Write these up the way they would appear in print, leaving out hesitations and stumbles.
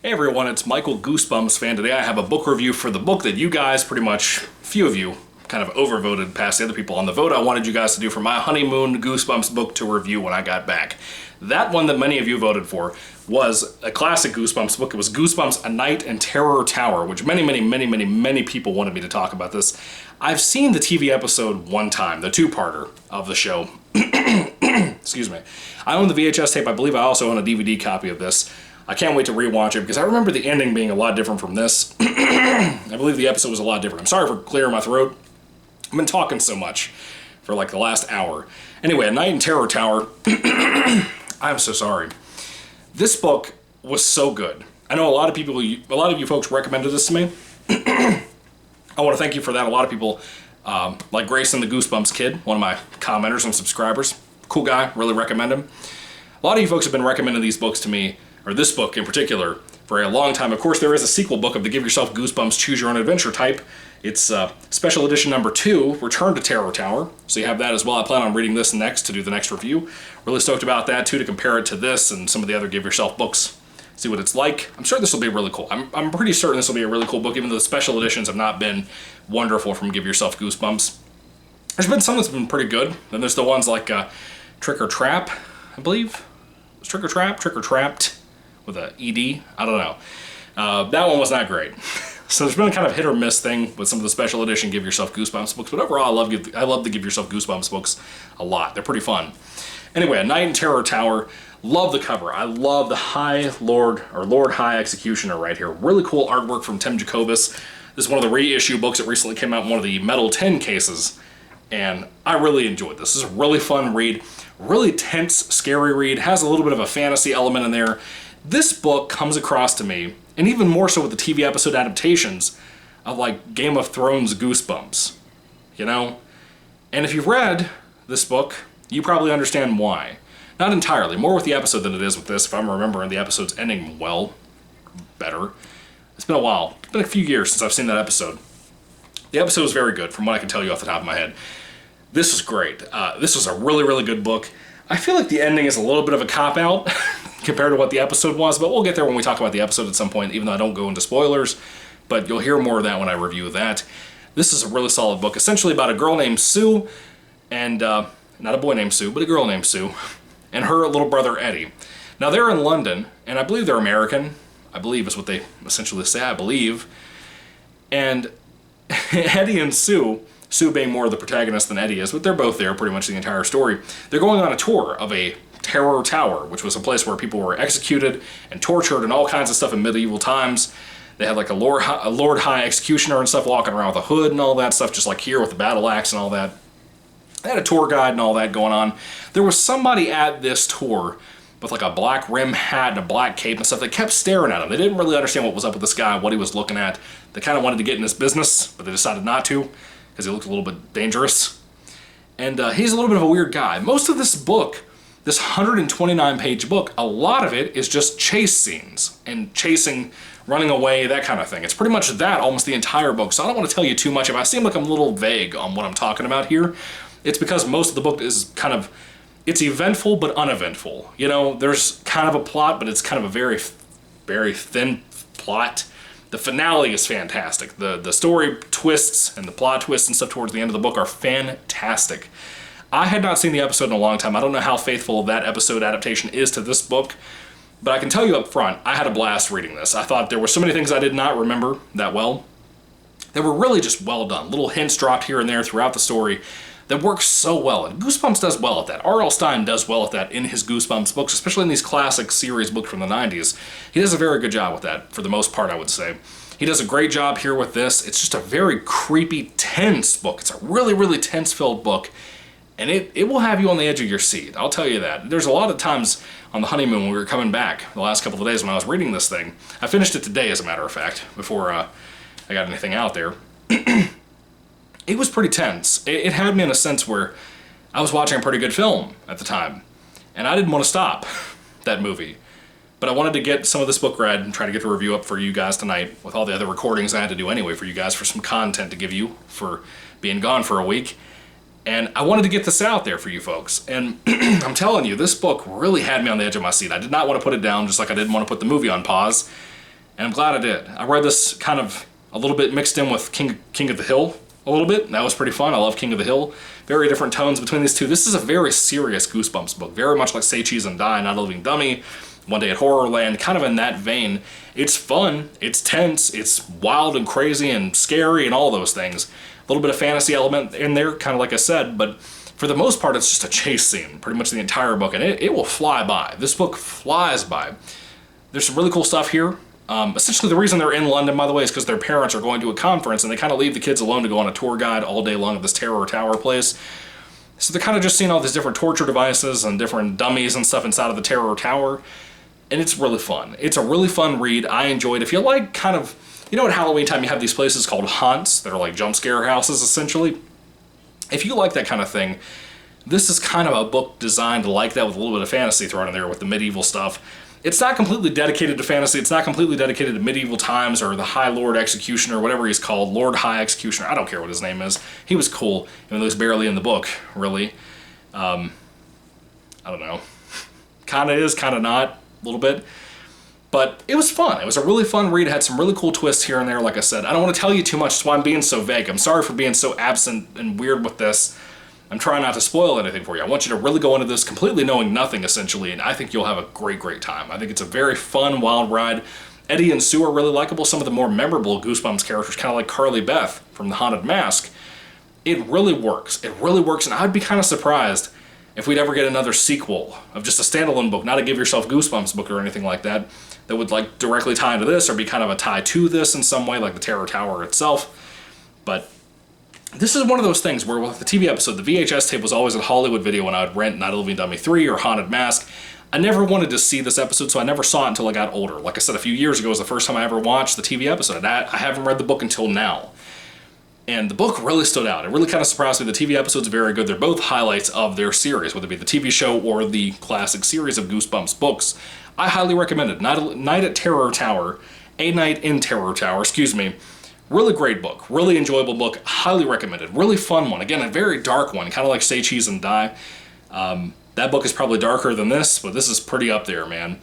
Hey everyone, it's Michael GoosebumpsFan. Today I have a book review for the book that you guys, pretty much, few of you, kind of overvoted past the other people on the vote I wanted you guys to do for my honeymoon Goosebumps book to review when I got back. That one that many of you voted for was a classic Goosebumps book. It was Goosebumps: A Night in Terror Tower, which many people wanted me to talk about this. I've seen the TV episode one time, the two-parter of the show. Excuse me. I own the VHS tape. I believe I also own a DVD copy of this. I can't wait to rewatch it because I remember the ending being a lot different from this. I believe the episode was a lot different. I'm sorry for clearing my throat. I've been talking so much for like the last hour. Anyway, A Night in Terror Tower. I'm so sorry. This book was so good. I know a lot of you folks recommended this to me. I want to thank you for that. A lot of people, like Grayson the Goosebumps Kid, one of my commenters and subscribers. Cool guy, really recommend him. A lot of you folks have been recommending these books to me, or this book in particular, for a long time. Of course, there is a sequel book of the Give Yourself Goosebumps Choose Your Own Adventure type. It's special edition number 2, Return to Terror Tower. So you have that as well. I plan on reading this next to do the next review. Really stoked about that too, to compare it to this and some of the other Give Yourself books. See what it's like. I'm sure this will be really cool. I'm pretty certain this will be a really cool book, even though the special editions have not been wonderful from Give Yourself Goosebumps. There's been some that's been pretty good. Then there's the ones like Trick or Trap, I believe. Was Trick or Trap? Trick or Trapped? With a ED? I don't know. That one was not great. So there's been a kind of hit or miss thing with some of the special edition Give Yourself Goosebumps books, but overall I love the Give Yourself Goosebumps books a lot. They're pretty fun. Anyway, A Night in Terror Tower. Love the cover. I love the Lord High Executioner right here. Really cool artwork from Tim Jacobus. This is one of the reissue books that recently came out in one of the Metal 10 cases, and I really enjoyed this. This is a really fun read. Really tense, scary read. Has a little bit of a fantasy element in there. This book comes across to me, and even more so with the TV episode adaptations, of like Game of Thrones Goosebumps, you know? And if you've read this book, you probably understand why. Not entirely, more with the episode than it is with this, if I'm remembering the episode's ending better. It's been a while. It's been a few years since I've seen that episode. The episode was very good, from what I can tell you off the top of my head. This was great. This was a really good book. I feel like the ending is a little bit of a cop-out compared to what the episode was, but we'll get there when we talk about the episode at some point, even though I don't go into spoilers, but you'll hear more of that when I review that. This is a really solid book, essentially about a girl named Sue, and, not a boy named Sue, but a girl named Sue, and her little brother Eddie. Now they're in London, and I believe they're American, I believe is what they essentially say, I believe, and Eddie and Sue being more of the protagonist than Eddie is, but they're both there pretty much the entire story. They're going on a tour of a terror tower, which was a place where people were executed and tortured and all kinds of stuff in medieval times. They had like a Lord High Executioner and stuff walking around with a hood and all that stuff, just like here with the battle axe and all that. They had a tour guide and all that going on. There was somebody at this tour with like a black rim hat and a black cape and stuff. They kept staring at him. They didn't really understand what was up with this guy, what he was looking at. They kind of wanted to get in his business, but they decided not to, because he looked a little bit dangerous. And he's a little bit of a weird guy. Most of this book, this 129-page book, a lot of it is just chase scenes and chasing, running away, that kind of thing. It's pretty much that almost the entire book, so I don't want to tell you too much. If I seem like I'm a little vague on what I'm talking about here, it's because most of the book is kind of, it's eventful but uneventful. You know, there's kind of a plot, but it's kind of a very thin plot. The finale is fantastic. The story twists and the plot twists and stuff towards the end of the book are fantastic. I had not seen the episode in a long time. I don't know how faithful that episode adaptation is to this book, but I can tell you up front, I had a blast reading this. I thought there were so many things I did not remember that well. They were really just well done. Little hints dropped here and there throughout the story that works so well. And Goosebumps does well at that. R.L. Stine does well at that in his Goosebumps books, especially in these classic series books from the 90s. He does a very good job with that, for the most part, I would say. He does a great job here with this. It's just a very creepy, tense book. It's a really tense-filled book, and it will have you on the edge of your seat. I'll tell you that. There's a lot of times on the honeymoon when we were coming back, the last couple of days when I was reading this thing. I finished it today, as a matter of fact, before I got anything out there. It was pretty tense. It had me in a sense where I was watching a pretty good film at the time, and I didn't want to stop that movie. But I wanted to get some of this book read and try to get the review up for you guys tonight with all the other recordings I had to do anyway for you guys, for some content to give you for being gone for a week. And I wanted to get this out there for you folks. And I'm telling you, this book really had me on the edge of my seat. I did not want to put it down, just like I didn't want to put the movie on pause. and I'm glad I did. I read this kind of a little bit mixed in with King of the Hill a little bit. That was pretty fun. I love King of the Hill. Very different tones between these two. This is a very serious Goosebumps book, very much like Say Cheese and Die, Not a Living Dummy, One Day at Horrorland, kind of in that vein. It's fun, it's tense, it's wild and crazy and scary and all those things. A little bit of fantasy element in there, kind of like I said, but for the most part, it's just a chase scene, pretty much the entire book, and it will fly by. This book flies by. There's some really cool stuff here. Essentially, the reason they're in London, by the way, is because their parents are going to a conference, and they kind of leave the kids alone to go on a tour guide all day long of this terror tower place. So they're kind of just seeing all these different torture devices and different dummies and stuff inside of the terror tower, and it's really fun. It's a really fun read. I enjoyed it. If you like kind of, you know, at Halloween time, you have these places called haunts that are like jump scare houses, essentially. If you like that kind of thing, this is kind of a book designed like that with a little bit of fantasy thrown in there with the medieval stuff. It's not completely dedicated to fantasy. It's not completely dedicated to medieval times or the High Lord Executioner, whatever he's called, Lord High Executioner. I don't care what his name is. He was cool, even though he's barely in the book, really. I don't know. Kind of is, kind of not, a little bit. But it was fun. It was a really fun read. It had some really cool twists here and there, like I said. I don't want to tell you too much, that's why I'm being so vague. I'm sorry for being so absent and weird with this. I'm trying not to spoil anything for you. I want you to really go into this completely knowing nothing, essentially, and I think you'll have a great, great time. I think it's a very fun, wild ride. Eddie and Sue are really likable. Some of the more memorable Goosebumps characters, kind of like Carly Beth from The Haunted Mask. It really works. It really works, and I'd be kind of surprised if we'd ever get another sequel of just a standalone book, not a Give Yourself Goosebumps book or anything like that, that would like directly tie into this or be kind of a tie to this in some way, like the Terror Tower itself. But this is one of those things where with the TV episode, the VHS tape was always a Hollywood video when I would rent Not a Living Dummy 3 or Haunted Mask. I never wanted to see this episode, so I never saw it until I got older. Like I said, a few years ago was the first time I ever watched the TV episode. I haven't read the book until now. And the book really stood out. It really kind of surprised me. The TV episode's very good. They're both highlights of their series, whether it be the TV show or the classic series of Goosebumps books. I highly recommend it. Night at Terror Tower, A Night in Terror Tower, excuse me. Really great book, really enjoyable book, highly recommended. Really fun one. Again, a very dark one, kind of like Say Cheese and Die. That book is probably darker than this, but this is pretty up there, man.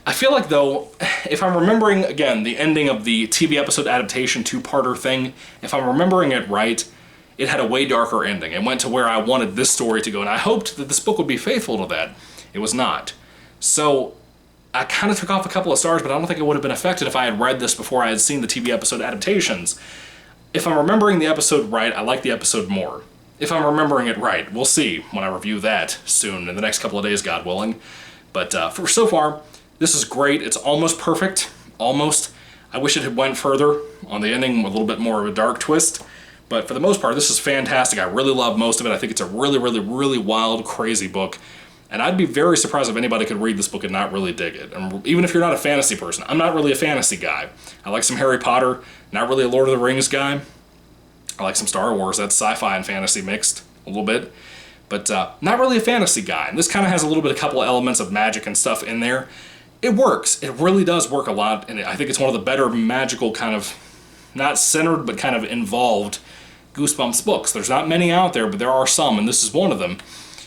I feel like, though, if I'm remembering, again, the ending of the TV episode adaptation two-parter thing, if I'm remembering it right, it had a way darker ending. It went to where I wanted this story to go, and I hoped that this book would be faithful to that. It was not. So I kind of took off a couple of stars, but I don't think it would have been affected if I had read this before I had seen the TV episode adaptations. If I'm remembering the episode right, I like the episode more. If I'm remembering it right, we'll see when I review that soon, in the next couple of days, God willing. But for so far, this is great. It's almost perfect. Almost. I wish it had went further on the ending with a little bit more of a dark twist. But for the most part, this is fantastic. I really love most of it. I think it's a really, really, really wild, crazy book. And I'd be very surprised if anybody could read this book and not really dig it. And even if you're not a fantasy person, I'm not really a fantasy guy. I like some Harry Potter, not really a Lord of the Rings guy. I like some Star Wars, that's sci-fi and fantasy mixed a little bit. But not really a fantasy guy. And this kind of has a little bit, a couple of elements of magic and stuff in there. It works. It really does work a lot. And I think it's one of the better magical kind of, not centered, but kind of involved Goosebumps books. There's not many out there, but there are some, and this is one of them.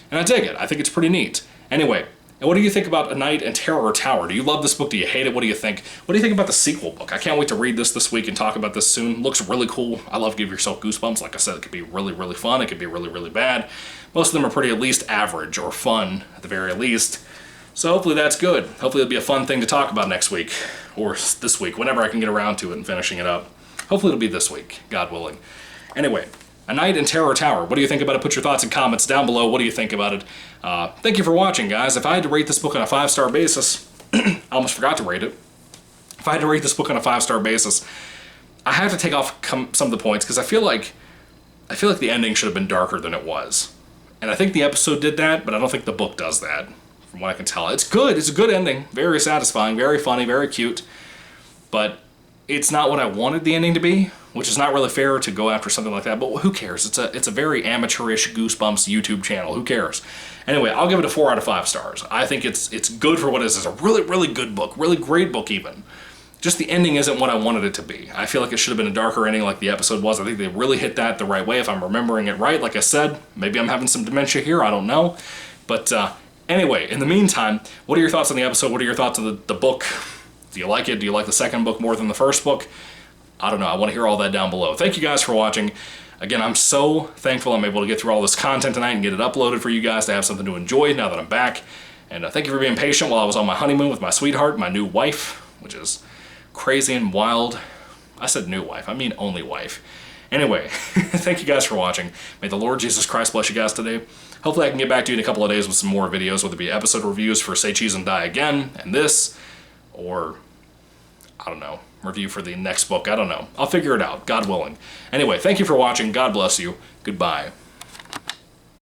And I dig it. I think it's pretty neat. Anyway, and what do you think about A Night in Terror Tower? Do you love this book? Do you hate it? What do you think? What do you think about the sequel book? I can't wait to read this week and talk about this soon. Looks really cool. I love Give Yourself Goosebumps. Like I said, it could be really, really fun. It could be really, really bad. Most of them are pretty at least average or fun at the very least. So hopefully that's good. Hopefully it'll be a fun thing to talk about next week or this week, whenever I can get around to it and finishing it up. Hopefully it'll be this week, God willing. Anyway, A Night in Terror Tower. What do you think about it? Put your thoughts and comments down below. What do you think about it? Thank you for watching, guys. If I had to rate this book on a 5-star basis, I almost forgot to rate it. If I had to rate this book on a 5-star basis, I have to take off some of the points because I feel like the ending should have been darker than it was. And I think the episode did that, but I don't think the book does that, from what I can tell. It's good. It's a good ending. Very satisfying, very funny, very cute. But it's not what I wanted the ending to be, which is not really fair to go after something like that, but who cares? It's a very amateurish Goosebumps YouTube channel. Who cares? Anyway, I'll give it a 4 out of 5 stars. I think it's good for what it is. It's a really, really good book. Really great book, even. Just the ending isn't what I wanted it to be. I feel like it should have been a darker ending like the episode was. I think they really hit that the right way, if I'm remembering it right. Like I said, maybe I'm having some dementia here. I don't know. But anyway, in the meantime, what are your thoughts on the episode? What are your thoughts on the book? Do you like it? Do you like the second book more than the first book? I don't know. I want to hear all that down below. Thank you guys for watching. Again, I'm so thankful I'm able to get through all this content tonight and get it uploaded for you guys to have something to enjoy now that I'm back. And thank you for being patient while I was on my honeymoon with my sweetheart, my new wife, which is crazy and wild. I said new wife, I mean only wife. Anyway, thank you guys for watching. May the Lord Jesus Christ bless you guys today. Hopefully I can get back to you in a couple of days with some more videos, whether it be episode reviews for Say Cheese and Die Again and this, or I don't know, review for the next book. I don't know. I'll figure it out, God willing. Anyway, thank you for watching. God bless you. Goodbye.